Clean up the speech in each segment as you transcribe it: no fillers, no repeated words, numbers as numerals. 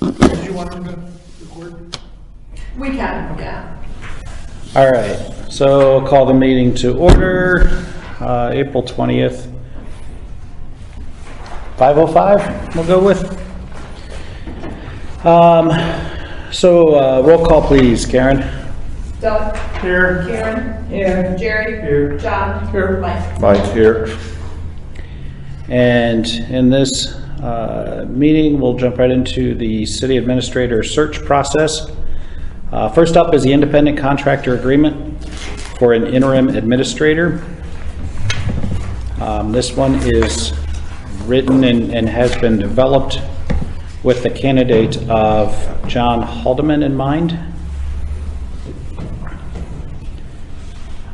Did you want them to record? We can, yeah. All right, so I'll call the meeting to order, April 20th, 5:05 we'll go with. Roll call please, Karen. Doug? Here. Karen? Here. Jerry? Here. John? Here. Mike? Mike's here. And in this meeting, we'll jump right into the city administrator search process. First up is the independent contractor agreement for an interim administrator. This one is written and has been developed with the candidate of John Haldeman in mind.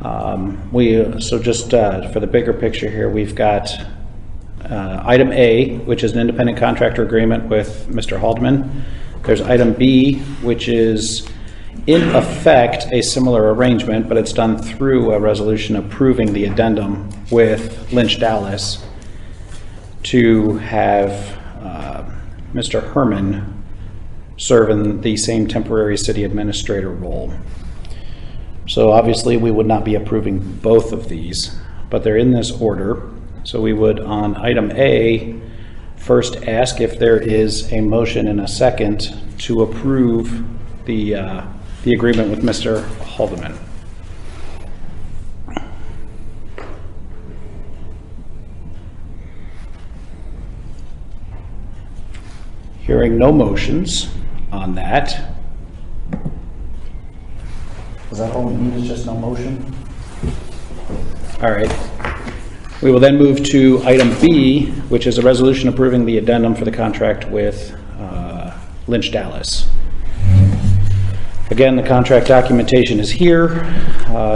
For the bigger picture here, we've got item A, which is an independent contractor agreement with Mr. Haldeman. There's item B, which is in effect a similar arrangement, but it's done through a resolution approving the addendum with Lynch Dallas to have Mr. Herman serve in the same temporary city administrator role. So obviously we would not be approving both of these, but they're in this order. So we would, on item A, first ask if there is a motion and a second to approve the agreement with Mr. Haldeman. Hearing no motions on that. Is that all we need, is just no motion? All right. We will then move to item B, which is a resolution approving the addendum for the contract with Lynch Dallas. Again, the contract documentation is here,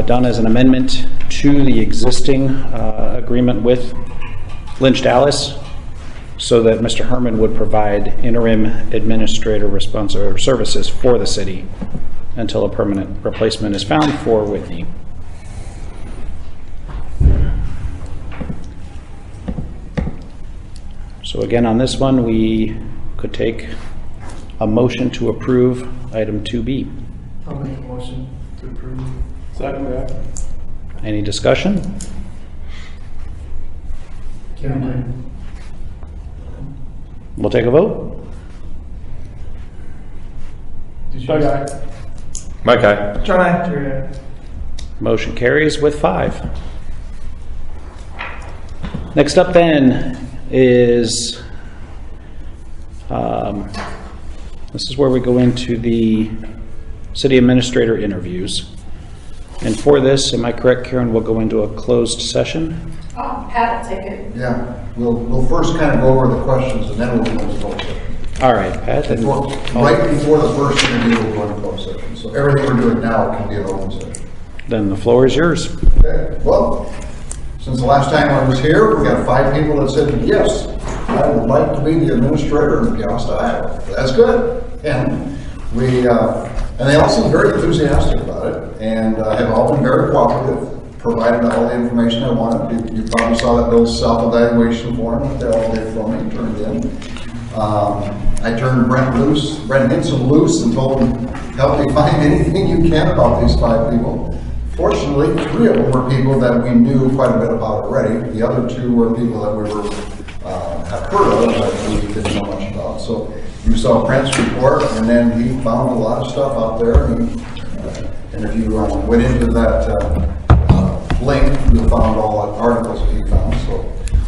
done as an amendment to the existing agreement with Lynch Dallas, so that Mr. Herman would provide interim administrator services for the city until a permanent replacement is found for Whitney. So again, on this one, we could take a motion to approve item 2B. I'll make a motion to approve. Second that. Any discussion? Karen. We'll take a vote. Doug, aye. Mike, aye. John, aye. Jerry, aye. Motion carries with 5. Next up then is, this is where we go into the city administrator interviews. And for this, am I correct, Karen, we'll go into a closed session? Pat will take it. Yeah, we'll first kind of go over the questions and then we'll go into closed session. All right, Pat. then- Right before the first interview, we'll go into closed session. So everything we're doing now can be an open session. Then the floor is yours. Okay, well, since the last time I was here, we got 5 people that said, yes, I would like to be the administrator in Peosta, Iowa. That's good. And and they all seem very enthusiastic about it and have all been very cooperative. Provided all the information I wanted. You probably saw that little self-evaluation form that they all did for me, turned in. I turned Brent Hinson loose and told him, help me find anything you can about these 5 people. Fortunately, 3 of them were people that we knew quite a bit about already. The other 2 were people that we have heard of, but we didn't know much about. So you saw Brent's report, and then he found a lot of stuff out there. And if you went into that link, you'll find all the articles that he found. So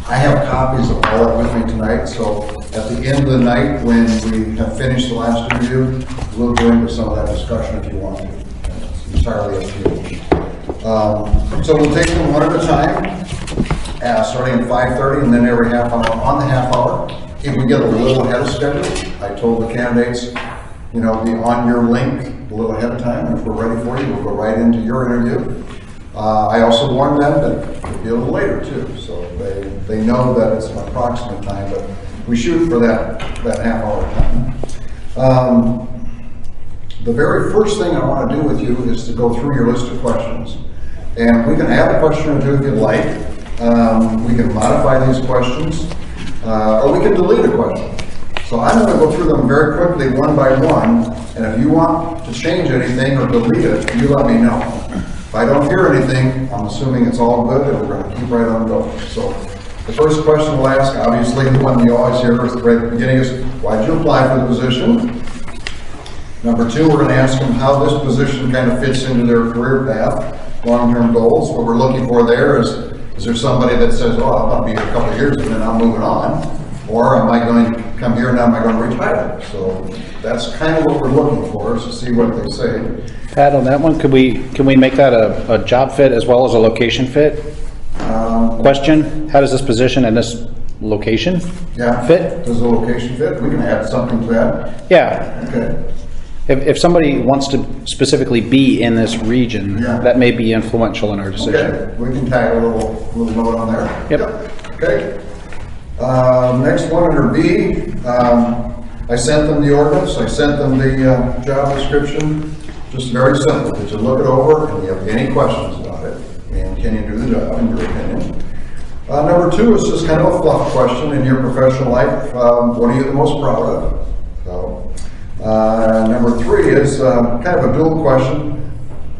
I have copies of all that with me tonight. So at the end of the night, when we have finished the last interview, we'll go into some of that discussion if you want to. It's entirely up to you. So we'll take them one at a time, starting at 5:30, and then every half hour. On the half hour, if we get a little ahead of schedule, I told the candidates, be on your link a little ahead of time. If we're ready for you, we'll go right into your interview. I also warned them that it'll be a little later too, so they know that it's an approximate time, but we shoot for that half hour time. The very first thing I want to do with you is to go through your list of questions. And we can add a question or 2 if you'd like. We can modify these questions, or we can delete a question. So I'm going to go through them very quickly, one by one, and if you want to change anything or delete it, you let me know. If I don't hear anything, I'm assuming it's all good, and we're going to keep right on going. So the first question we'll ask, obviously the one you always hear right at the beginning, is why'd you apply for the position? Number two, we're going to ask them how this position kind of fits into their career path, long-term goals. What we're looking for there is there somebody that says, oh, I'll be here a couple of years and then I'm moving on? Or am I going to come here and am I going to retire? So that's kind of what we're looking for, is to see what they say. Pat, on that one, can we make that a job fit as well as a location fit? Question, how does this position and this location fit? Does the location fit? We can add something to that. Yeah. Okay. If somebody wants to specifically be in this region, that may be influential in our decision. Okay, we can tag a little note on there. Yep. Okay. Next one under B, I sent them the ordinance, I sent them the job description, just very simple. Did you look it over and you have any questions about it? And can you do the job, in your opinion? Number two is just kind of a fluff question in your professional life. What are you the most proud of? So, number three is kind of a dual question.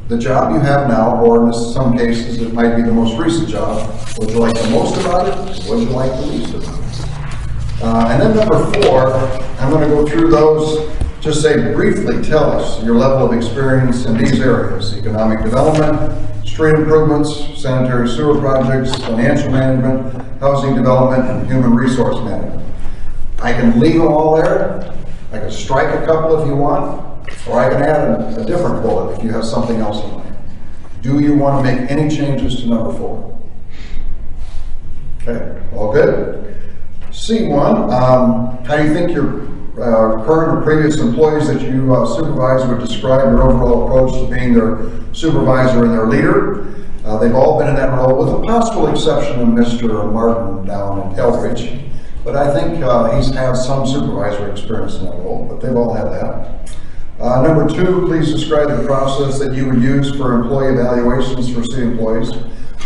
The job you have now, or in some cases it might be the most recent job, would you like the most about it? Would you like the least about it? And then number four, I'm going to go through those. Just say briefly, tell us your level of experience in these areas: economic development, street improvements, sanitary sewer projects, financial management, housing development, and human resource management. I can leave them all there. I can strike a couple if you want, or I can add a different bullet if you have something else in mind. Do you want to make any changes to number four? Okay, all good. C1, how do you think your current or previous employees that you supervise would describe your overall approach to being their supervisor and their leader? They've all been in that role, with a possible exception of Mr. Martin down in Eldridge. But I think he's had some supervisory experience in that role, but they've all had that. Number two, please describe the process that you would use for employee evaluations for city employees.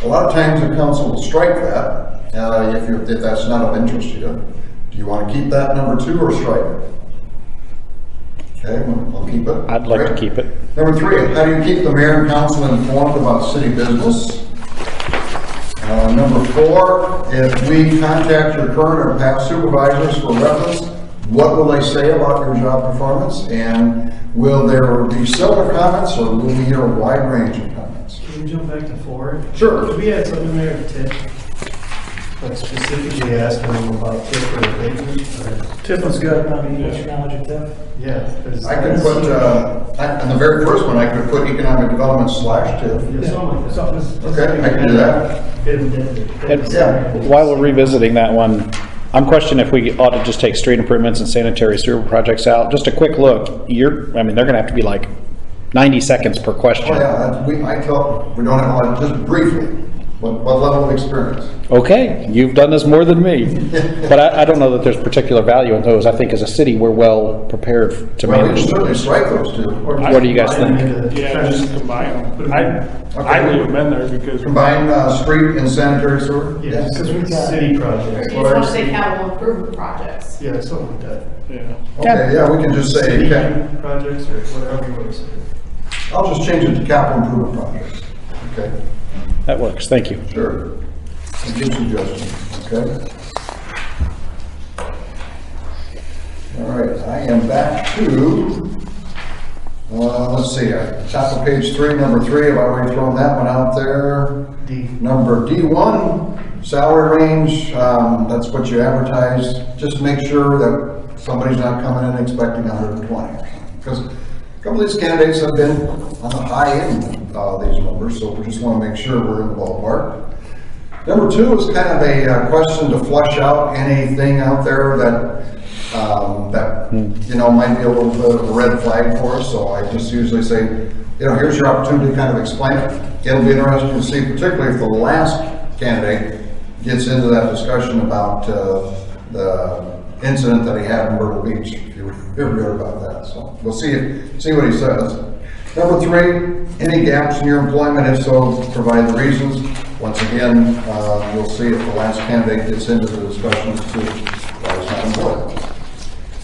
A lot of times the council will strike that if that's not of interest to you. Do you want to keep that number two or strike it? Okay, I'll keep it. I'd like to keep it. Number three, how do you keep the mayor and council informed about city business? Number four, if we contact your current or past supervisors for reference, what will they say about your job performance? And will there be similar comments, or will we hear a wide range of comments? Can we jump back to four? Sure. We had something there at TIP, like specifically asking them about TIP or abatement. TIP was good. I mean, what's your knowledge of TIP? Yeah. I could put, on the very first one, I could put economic development / TIP. Yeah, something like that. Okay, I can do that. And while we're revisiting that one, I'm questioning if we ought to just take street improvements and sanitary sewer projects out. Just a quick look. They're going to have to be like 90 seconds per question. Oh yeah, I tell, we don't have a lot, just briefly, what level of experience? Okay, you've done this more than me. But I don't know that there's particular value in those. I think as a city, we're well prepared to Well, we can manage. certainly strike those two. What do you guys think? Yeah, just combine them. I leave them in there because. Combine street and sanitary sewer? Yeah, because we've got city projects. You just want to say capital improvement projects. Yeah, something like that. Yeah. Okay, yeah, we can just say, City projects or whatever you want to say. I'll just change it to capital improvement projects. Okay, That works. Thank you. sure. A good suggestion, okay? All right, I am back to, let's see, top of page 3, number 3, I've already thrown that one out there. D. Number D1, salary range, that's what you advertise. Just make sure that somebody's not coming in expecting 120. Because a couple of these candidates have been on the high end of these numbers, so we just want to make sure we're in the ballpark. Number 2 is kind of a question to flush out anything out there that might be a little bit of a red flag for us. So I just usually say, here's your opportunity to kind of explain it. It'll be interesting to see, particularly if the last candidate gets into that discussion about the incident that he had in Myrtle Beach. If you ever heard about that, so we'll see what he says. Number 3, any gaps in your employment? If so, provide the reasons. Once again, you'll see if the last candidate gets into the discussions too. Why he's not employed.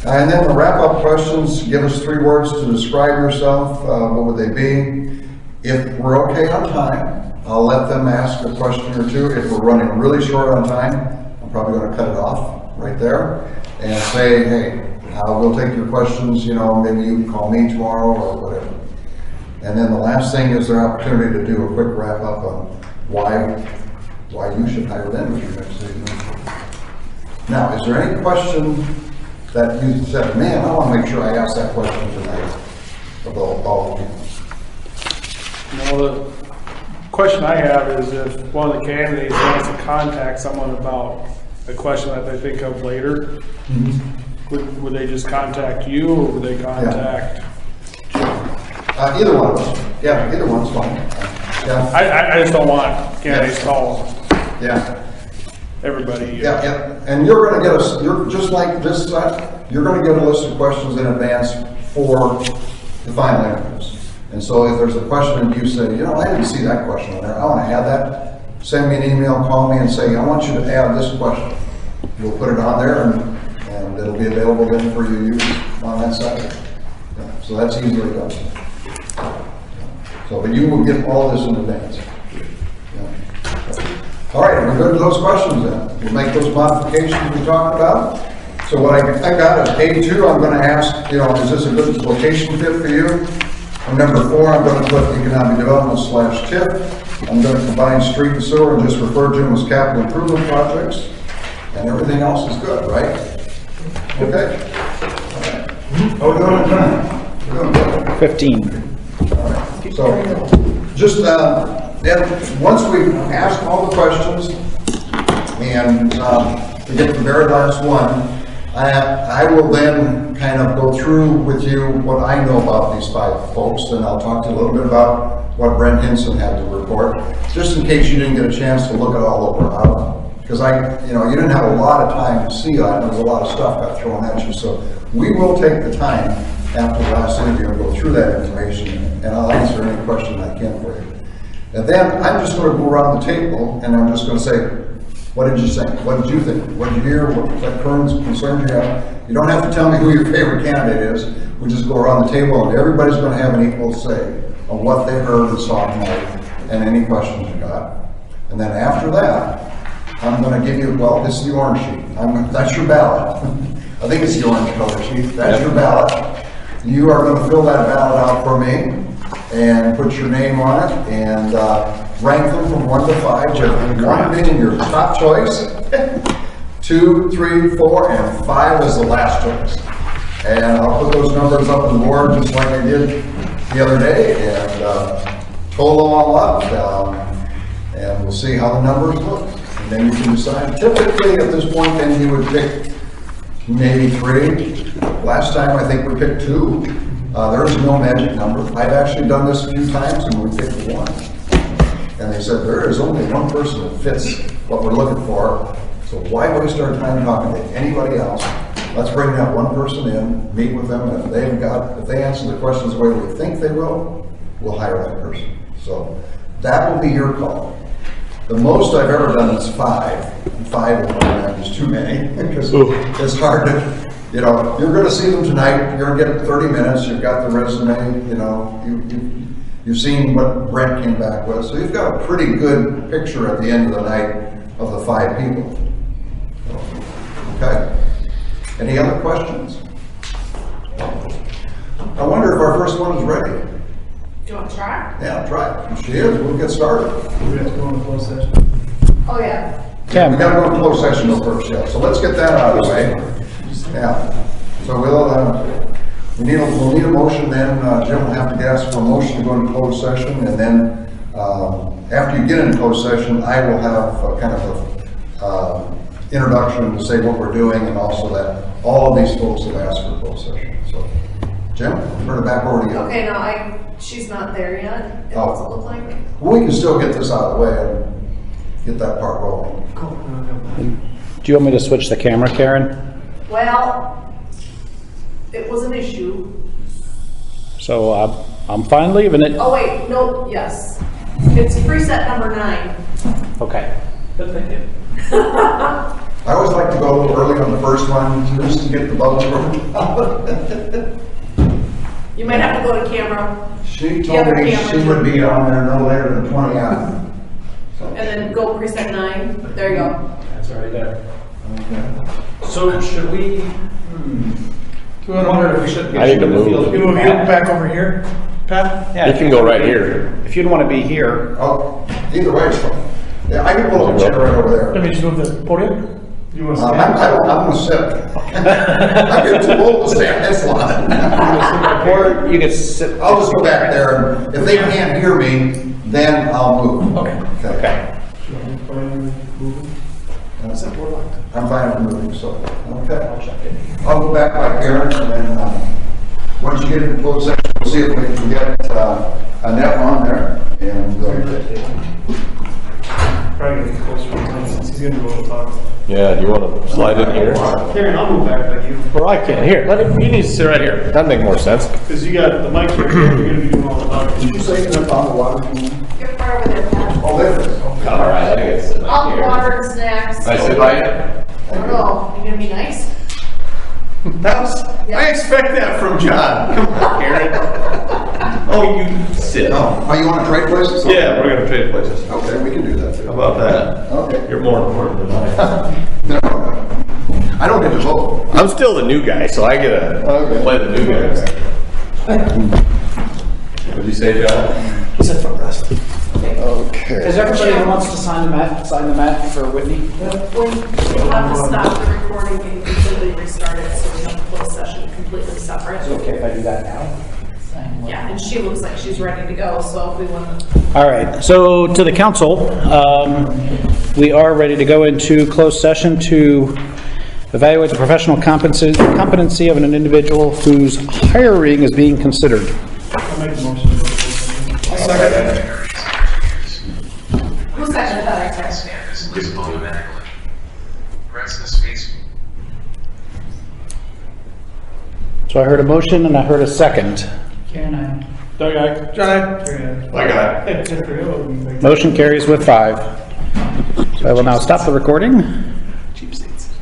And then the wrap-up questions, give us 3 words to describe yourself. What would they be? If we're okay on time, I'll let them ask a question or 2. If we're running really short on time, I'm probably going to cut it off right there and say, hey, we'll take your questions, you know, maybe you can call me tomorrow or whatever. And then the last thing is their opportunity to do a quick wrap-up on why you should hire them as your next city administrator. Now, is there any question that you said, man, I want to make sure I ask that question tonight of all of you? No, the question I have is if one of the candidates wants to contact someone about a question that they think of later, would they just contact you or would they contact? Either one of us. Yeah, either one's fine. Yeah. I just don't want candidates calling Yeah. everybody. Yeah. And you're going to get you're just like this side, you're going to get a list of questions in advance for the final interviews. And so if there's a question and you say, you know, I didn't see that question in there, I want to add that, send me an email, call me and say, I want you to add this question. We'll put it on there and it'll be available then for you to use on that side. Yeah, so that's easily done. So, but you will get all this in advance. Yeah. All right, we're good with those questions then. We'll make those modifications we talked about. So what I got is A2, I'm going to ask, you know, is this a good location fit for you? And number 4, I'm going to put economic development / TIF. I'm going to combine street and sewer and just refer to them as capital improvement projects. And everything else is good, right? Okay. All right. How are we doing on time? We're doing good. 15. All right. So just then once we ask all the questions and we get to the very last one, I will then kind of go through with you what I know about these 5 folks, and I'll talk to you a little bit about what Brent Hinson had to report, just in case you didn't get a chance to look it all over. Because you didn't have a lot of time to see that. There was a lot of stuff got thrown at you. So we will take the time after the last interview and go through that information, and I'll answer any question I can for you. And then I'm just going to go around the table, and I'm just going to say, what did you think? What did you think? What did you hear? What concerns you have? You don't have to tell me who your favorite candidate is. We just go around the table, and everybody's going to have an equal say on what they heard and saw tonight, and any questions you got. And then after that, I'm going to give you, well, this is the orange sheet. That's your ballot. I think it's the orange color sheet. That's your ballot. You are going to fill that ballot out for me and put your name on it and rank them from 1 to 5, with 1 being your top choice, 2, 3, 4, and 5 is the last choice. And I'll put those numbers up on the board just like I did the other day and total them all up, and we'll see how the numbers look. And then you can decide. Typically at this point then you would pick maybe 3. Last time I think we picked 2. There is no magic number. I've actually done this a few times and we picked 1. And they said there is only 1 person that fits what we're looking for. So why waste our time talking to anybody else? Let's bring that 1 person in, meet with them, and if they answer the questions the way we think they will, we'll hire that person. So that will be your call. The most I've ever done is 5. And 5 is too many because it's hard to, you're going to see them tonight. You're going to get 30 minutes. You've got the resume. You've seen what Brent came back with. So you've got a pretty good picture at the end of the night of the 5 people. Okay. Any other questions? I wonder if our first one is ready. Do you want to try? Yeah, try it. If she is, we'll get started. We have to go into closed session. Oh, yeah. We got to go to closed session first, yeah. So let's get that out of the way. Yeah. So we'll need a motion then. Jim will have to ask for a motion to go into closed session, and then after you get into closed session, I will have kind of a introduction to say what we're doing, and also that all of these folks have asked for a closed session. So, Jim, I'll turn it back over to you. Okay, no, she's not there yet. It doesn't look like. Well, we can still get this out of the way and get that part rolling. Cool. Do you want me to switch the camera, Karen? Well, it was an issue. So I'm fine leaving it. Oh, wait, no, yes. It's preset number 9. Okay. Good thinking. I always like to go a little early on the first one, just to get the bugs working. You might have to go to camera She The told other me camera she too. would be on there no later than 20 hours. and then go preset 9. There you go. That's already there. So should we, I wonder if we should. I need to move. You move back over here, Pat? Yeah, You can go right here. If you'd want to be here, Oh, either way is fine. Yeah, I can pull up a chair right over there. Let me just move the podium. You want to I'm gonna sit. I get too old to stand this long. or you could sit. I'll just go back there, and if they can't hear me, then I'll move. Okay. Okay. I'm fine with moving, so, okay. I'll go back here, and then, once you get into closed session, we'll see if we can get, a net on there, and, Probably get closer to him since he's gonna do all the talking. Yeah, do you want to slide in here? Karen, I'll move back like you, Well, I can't. Here, let him, you need to sit right here. That'd make more sense. because you got the mic here, you're gonna be doing all the talking. you say enough on the water? You're far over there, Pat. Oh, there it is. Okay. All right, I think it's sit All the water and snacks. I sit by you? I don't know. You gonna be nice? I expect that from John. Come on, Karen. Oh, you sit. Oh, you want to trade places? Yeah, we're gonna trade places. Okay, we can do that How too. about that? Okay. You're more important than I. No, I don't get to vote. I'm still the new guy, so I get to Okay. play the new guys. What'd you say, John? He said front rest. Okay. Is everybody who wants to sign the mat for Whitney? We'll have to stop the recording and completely restart it, so we have a closed session completely separate. Okay if I do that now? Yeah, and she looks like she's ready to go, so if we want to. All right, so to the council, we are ready to go into closed session to evaluate the professional competency of an individual whose hiring is being considered. I'll make the motion. Who seconded that? I said. So I heard a motion and I heard a second. Karen, I. Doug, I. John, I. Karen, I got it. I. Motion carries with 5. So I will now stop the recording.